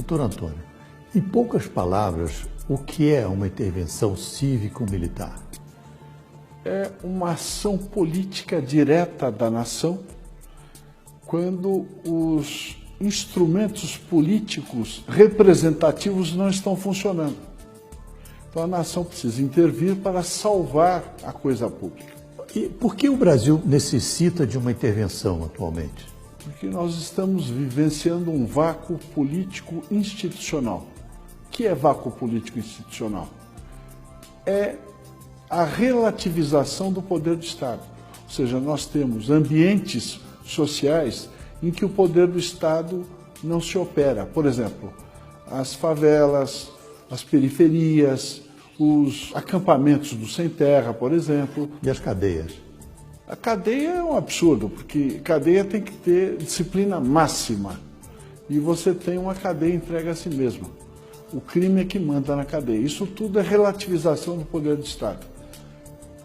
Doutor Antônio, em poucas palavras, o que é uma intervenção cívico-militar? É uma ação política direta da nação quando os instrumentos políticos representativos não estão funcionando. Então a nação precisa intervir para salvar a coisa pública. E por que o Brasil necessita de uma intervenção atualmente? Porque nós estamos vivenciando um vácuo político institucional. O que é vácuo político institucional? É a relativização do poder do Estado. Ou seja, nós temos ambientes sociais em que o poder do Estado não se opera. Por exemplo, as favelas, as periferias, os acampamentos do sem terra, por exemplo. E as cadeias? A cadeia é um absurdo, porque cadeia tem que ter disciplina máxima. E você tem uma cadeia entregue a si mesma. O crime é que manda na cadeia. Isso tudo é relativização do poder do Estado.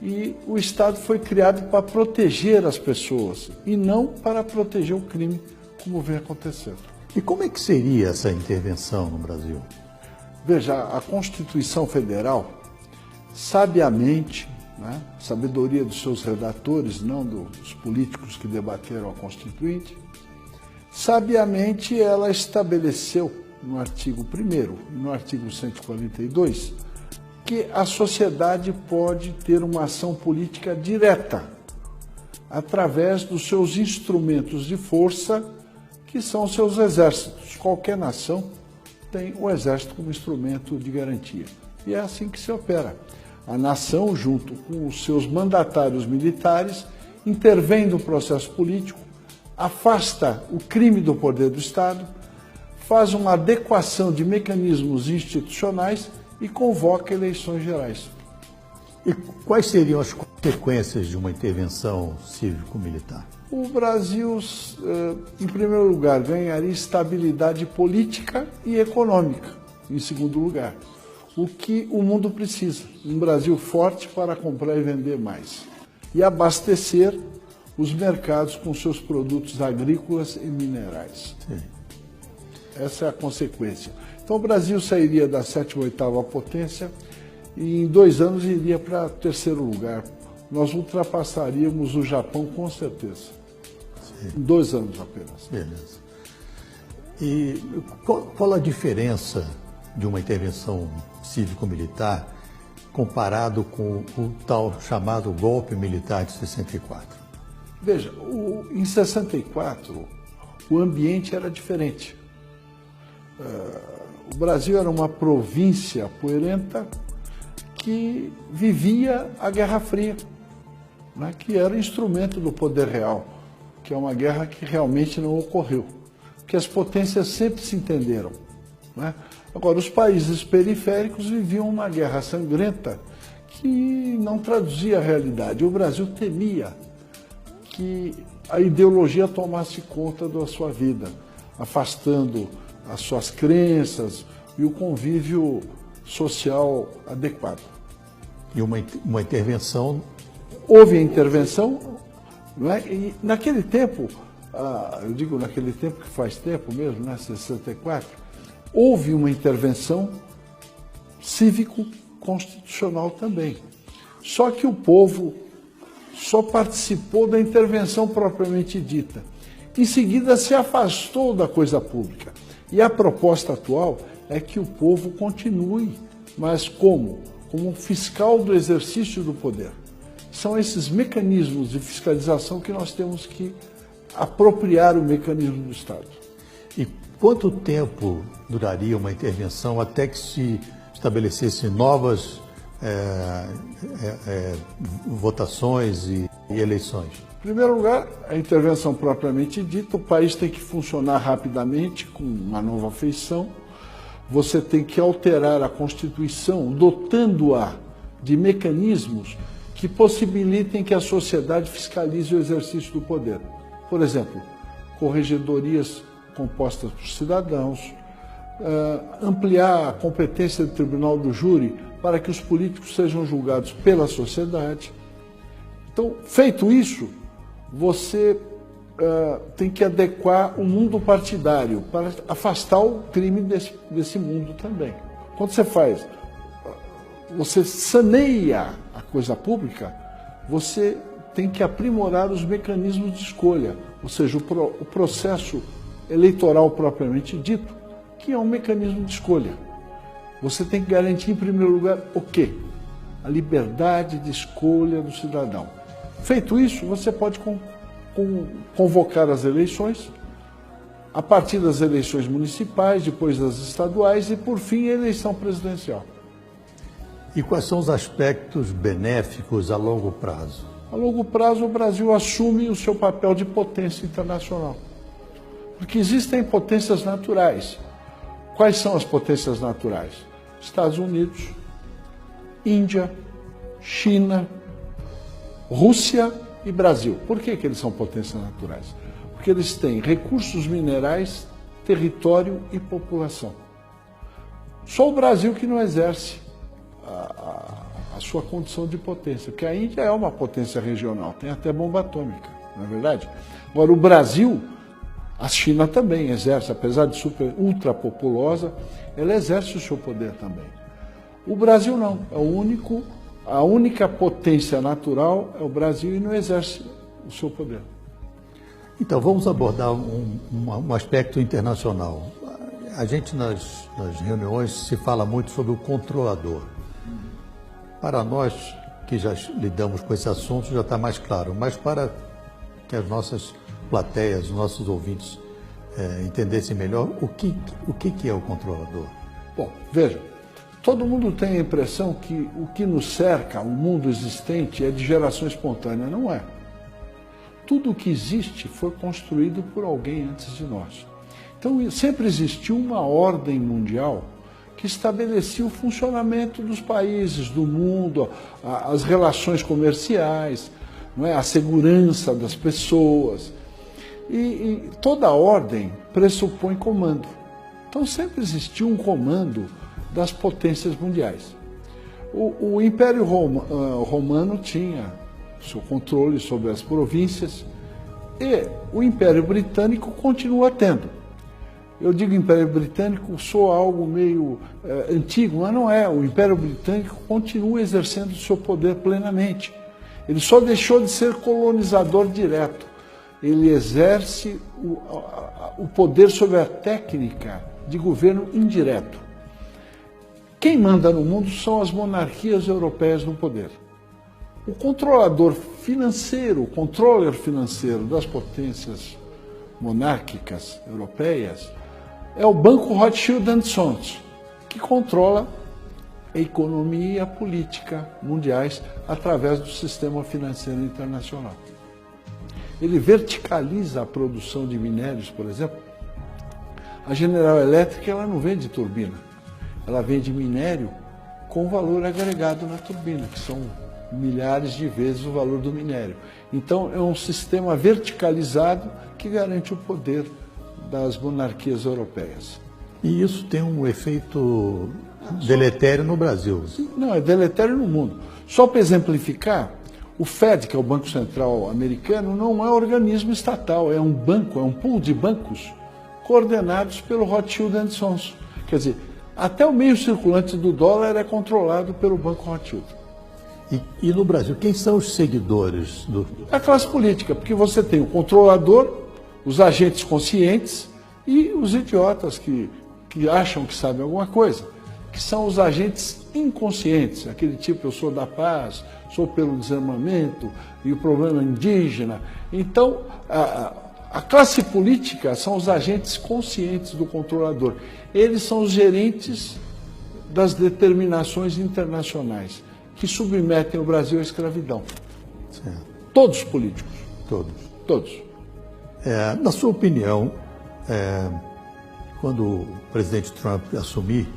E o Estado foi criado para proteger as pessoas e não para proteger o crime, como vem acontecendo. E como é que seria essa intervenção no Brasil? Veja, a Constituição Federal, sabiamente, sabedoria dos seus redatores, não dos políticos que debateram a Constituinte, sabiamente ela estabeleceu no artigo 1º e no artigo 142 que a sociedade pode ter uma ação política direta através dos seus instrumentos de força, que são os seus exércitos. Qualquer nação tem o exército como instrumento de garantia. E é assim que se opera. A nação, junto com os seus mandatários militares, intervém no processo político, afasta o crime do poder do Estado, faz uma adequação de mecanismos institucionais e convoca eleições gerais. E quais seriam as consequências de uma intervenção cívico-militar? O Brasil, em primeiro lugar, ganharia estabilidade política e econômica, em segundo lugar. O que o mundo precisa, um Brasil forte para comprar e vender mais. E abastecer os mercados com seus produtos agrícolas e minerais. Sim. Essa é a consequência. Então o Brasil sairia da 7ª ou 8ª potência e em 2 anos iria para 3º lugar. Nós ultrapassaríamos o Japão com certeza. Sim. Em 2 anos apenas. Beleza. E qual a diferença de uma intervenção cívico-militar comparado com o tal chamado golpe militar de 64? Veja, em 64 o ambiente era diferente. O Brasil era uma província poeirenta que vivia a Guerra Fria, que era instrumento do poder real, que é uma guerra que realmente não ocorreu, porque as potências sempre se entenderam. Agora, os países periféricos viviam uma guerra sangrenta que não traduzia a realidade. O Brasil temia que a ideologia tomasse conta da sua vida, afastando as suas crenças e o convívio social adequado. E uma intervenção? Houve a intervenção, e naquele tempo, eu digo naquele tempo que faz tempo mesmo, 64, houve uma intervenção cívico-constitucional também. Só que o povo só participou da intervenção propriamente dita. Em seguida se afastou da coisa pública. E a proposta atual é que o povo continue, mas como? Como um fiscal do exercício do poder. São esses mecanismos de fiscalização que nós temos que apropriar o mecanismo do Estado. E quanto tempo duraria uma intervenção até que se estabelecessem novas votações e eleições? Em primeiro lugar, a intervenção propriamente dita, o país tem que funcionar rapidamente, com uma nova feição. Você tem que alterar a Constituição, dotando-a de mecanismos que possibilitem que a sociedade fiscalize o exercício do poder. Por exemplo, corregedorias compostas por cidadãos, ampliar a competência do Tribunal do Júri para que os políticos sejam julgados pela sociedade. Então, feito isso, você tem que adequar o mundo partidário para afastar o crime desse mundo também. Quando você saneia a coisa pública, você tem que aprimorar os mecanismos de escolha, ou seja, o processo eleitoral propriamente dito, que é um mecanismo de escolha. Você tem que garantir, em primeiro lugar, o quê? A liberdade de escolha do cidadão. Feito isso, você pode convocar as eleições, a partir das eleições municipais, depois das estaduais e, por fim, a eleição presidencial. E quais são os aspectos benéficos a longo prazo? A longo prazo, o Brasil assume o seu papel de potência internacional. Porque existem potências naturais. Quais são as potências naturais? Estados Unidos, Índia, China, Rússia e Brasil. Por que eles são potências naturais? Porque eles têm recursos minerais, território e população. Só o Brasil que não exerce a sua condição de potência, porque a Índia é uma potência regional, tem até bomba atômica, não é verdade? Agora, o Brasil, a China também exerce, apesar de ultra populosa, ela exerce o seu poder também. O Brasil não, a única potência natural é o Brasil e não exerce o seu poder. Então, vamos abordar um aspecto internacional. A gente, nas reuniões, se fala muito sobre o controlador. Para nós, que já lidamos com esse assunto, já está mais claro, mas para que as nossas plateias, os nossos ouvintes entendessem melhor, o que é o controlador? Bom, veja, todo mundo tem a impressão que o que nos cerca, o mundo existente, é de geração espontânea. Não é. Tudo o que existe foi construído por alguém antes de nós. Então, sempre existiu uma ordem mundial que estabelecia o funcionamento dos países, do mundo, as relações comerciais, não é? A segurança das pessoas. E toda ordem pressupõe comando. Então, sempre existiu um comando das potências mundiais. O Império Romano tinha seu controle sobre as províncias e o Império Britânico continua tendo. Eu digo Império Britânico, soa algo meio antigo, mas não é. O Império Britânico continua exercendo o seu poder plenamente. Ele só deixou de ser colonizador direto. Ele exerce o poder sobre a técnica de governo indireto. Quem manda no mundo são as monarquias europeias no poder. O controlador financeiro, o controller financeiro das potências monárquicas europeias é o Banco Rothschild & Sons, que controla a economia e a política mundiais através do sistema financeiro internacional. Ele verticaliza a produção de minérios, por exemplo. A General Electric ela não vende turbina, ela vende minério com valor agregado na turbina, que são milhares de vezes o valor do minério. Então, é um sistema verticalizado que garante o poder das monarquias europeias. E isso tem um efeito deletério no Brasil? Não, é deletério no mundo. Só para exemplificar, o Fed, que é o Banco Central americano, não é um organismo estatal, é um banco, é um pool de bancos coordenados pelo Rothschild & Sons. Quer dizer, até o meio circulante do dólar é controlado pelo Banco Rothschild. E no Brasil, quem são os seguidores do... A classe política, porque você tem o controlador, os agentes conscientes e os idiotas que acham que sabem alguma coisa, que são os agentes inconscientes, aquele tipo, eu sou da paz, sou pelo desarmamento e o problema indígena. Então, a classe política são os agentes conscientes do controlador. Eles são os gerentes das determinações internacionais que submetem o Brasil à escravidão. Certo. Todos os políticos. Todos. Na sua opinião, quando o presidente Trump assumir,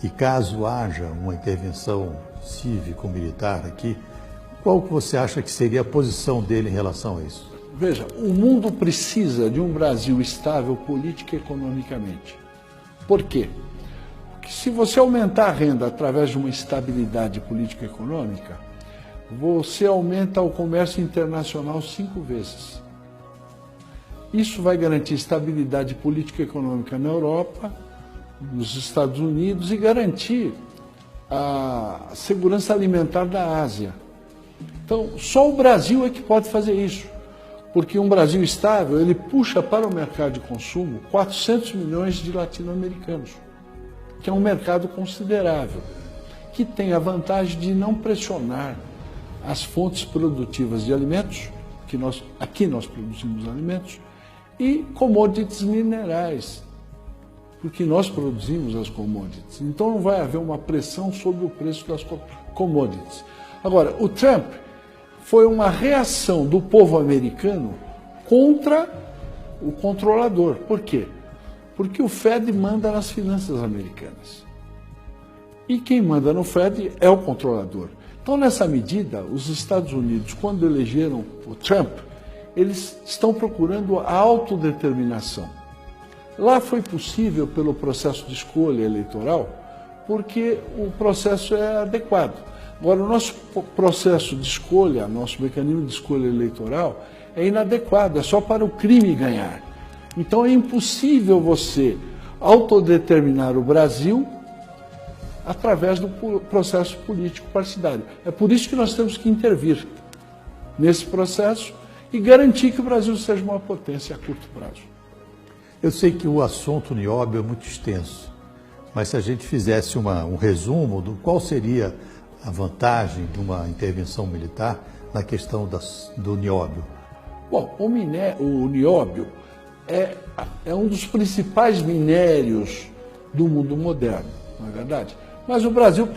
e caso haja uma intervenção cívico-militar aqui, qual que você acha que seria a posição dele em relação a isso? Veja, o mundo precisa de um Brasil estável política e economicamente. Por quê? Porque se você aumentar a renda através de uma estabilidade política e econômica, você aumenta o comércio internacional 5 vezes. Isso vai garantir estabilidade política e econômica na Europa, nos Estados Unidos e garantir a segurança alimentar da Ásia. Então, só o Brasil é que pode fazer isso, porque um Brasil estável, ele puxa para o mercado de consumo 400 milhões de latino-americanos, que é um mercado considerável, que tem a vantagem de não pressionar as fontes produtivas de alimentos, que aqui nós produzimos alimentos, e commodities minerais, porque nós produzimos as commodities. Então não vai haver uma pressão sobre o preço das commodities. Agora, o Trump foi uma reação do povo americano contra o controlador. Por quê? Porque o Fed manda nas finanças americanas. E quem manda no Fed é o controlador. Então, nessa medida, os Estados Unidos, quando elegeram o Trump, eles estão procurando a autodeterminação. Lá foi possível pelo processo de escolha eleitoral, porque o processo é adequado. Agora, o nosso processo de escolha, nosso mecanismo de escolha eleitoral é inadequado, é só para o crime ganhar. Então, é impossível você autodeterminar o Brasil através do processo político partidário. É por isso que nós temos que intervir nesse processo e garantir que o Brasil seja uma potência a curto prazo. Eu sei que o assunto nióbio é muito extenso, mas se a gente fizesse um resumo do qual seria a vantagem de uma intervenção militar na questão do nióbio. Bom, o nióbio é um dos principais minérios do mundo moderno, não é verdade? Mas o Brasil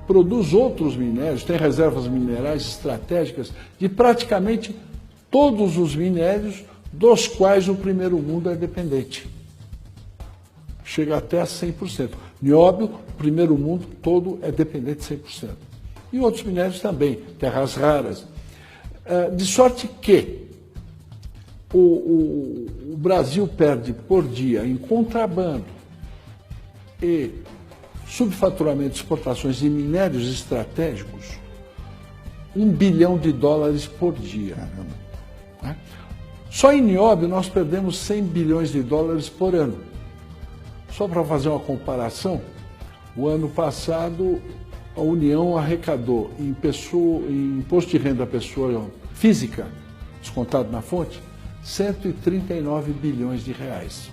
produz outros minérios, tem reservas minerais estratégicas de praticamente todos os minérios dos quais o primeiro mundo é dependente. Chega até a 100%. Nióbio, o primeiro mundo todo é dependente 100%. E outros minérios também, terras raras. De sorte que o Brasil perde por dia em contrabando e subfaturamento de exportações de minérios estratégicos, $1 bilhão por dia. Né? Só em nióbio nós perdemos $100 bilhões por ano. Só para fazer uma comparação, o ano passado a União arrecadou em imposto de renda à pessoa física, descontado na fonte, 139 bilhões de reais.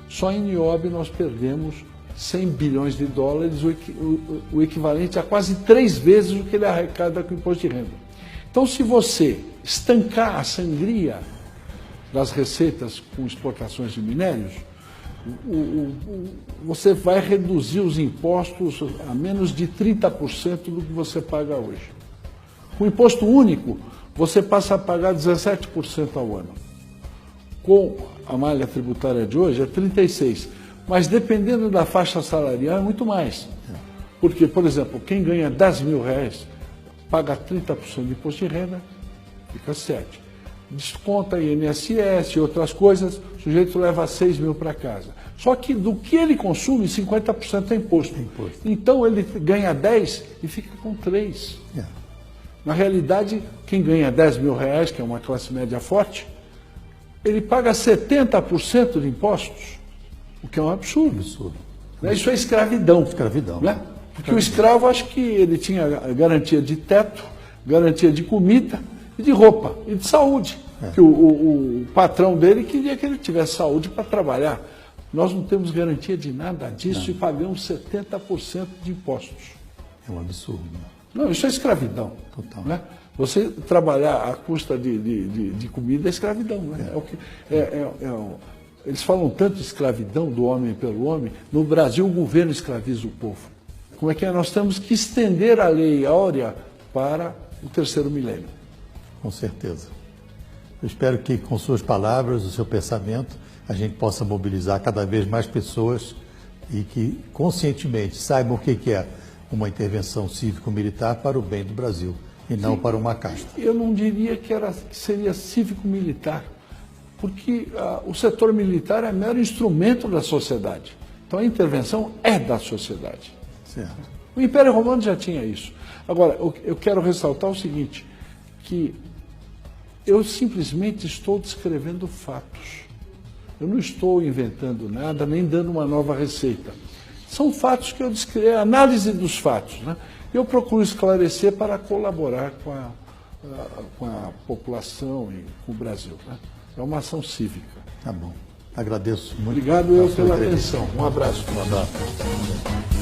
Só em nióbio nós perdemos $100 bilhões, o equivalente a quase 3 vezes o que ele arrecada com o imposto de renda. Então, se você estancar a sangria das receitas com exportações de minérios, você vai reduzir os impostos a menos de 30% do que você paga hoje. Com o imposto único, você passa a pagar 17% ao ano. Com a malha tributária de hoje é 36%, mas dependendo da faixa salarial é muito mais. Porque, por exemplo, quem ganha R$10 mil paga 30% de imposto de renda, fica 7%. Desconta INSS e outras coisas, o sujeito leva 6 mil para casa. Só que do que ele consome, 50% é imposto. Então ele ganha 10 e fica com 3. Na realidade, quem ganha R$10 mil, que é uma classe média forte, ele paga 70% de impostos, o que é um absurdo. Isso é escravidão. Né? Porque o escravo, acho que ele tinha garantia de teto, garantia de comida, e de roupa e de saúde. Que o patrão dele queria que ele tivesse saúde para trabalhar. Nós não temos garantia de nada disso e pagamos 70% de impostos. É um absurdo. Não, isso é escravidão. Total. Né? Você trabalhar à custa de comida é escravidão. Né? Eles falam tanto de escravidão do homem pelo homem. No Brasil, o governo escraviza o povo. Como é que é? Nós temos que estender a lei áurea para o terceiro milênio. Com certeza. Eu espero que, com suas palavras, o seu pensamento, a gente possa mobilizar cada vez mais pessoas e que, conscientemente, saibam o que é uma intervenção cívico-militar para o bem do Brasil e não para uma casta. Eu não diria que seria cívico-militar, porque o setor militar é mero instrumento da sociedade. Então, a intervenção é da sociedade. Certo. O Império Romano já tinha isso. Agora, eu quero ressaltar o seguinte, que Eu simplesmente estou descrevendo fatos. Eu não estou inventando nada, nem dando uma nova receita. São fatos que eu descrevo, análise dos fatos, né? Eu procuro esclarecer para colaborar com a população e com o Brasil, né? É uma ação cívica. Tá bom. Agradeço muito. Obrigado eu pela atenção. Um abraço. Um abraço.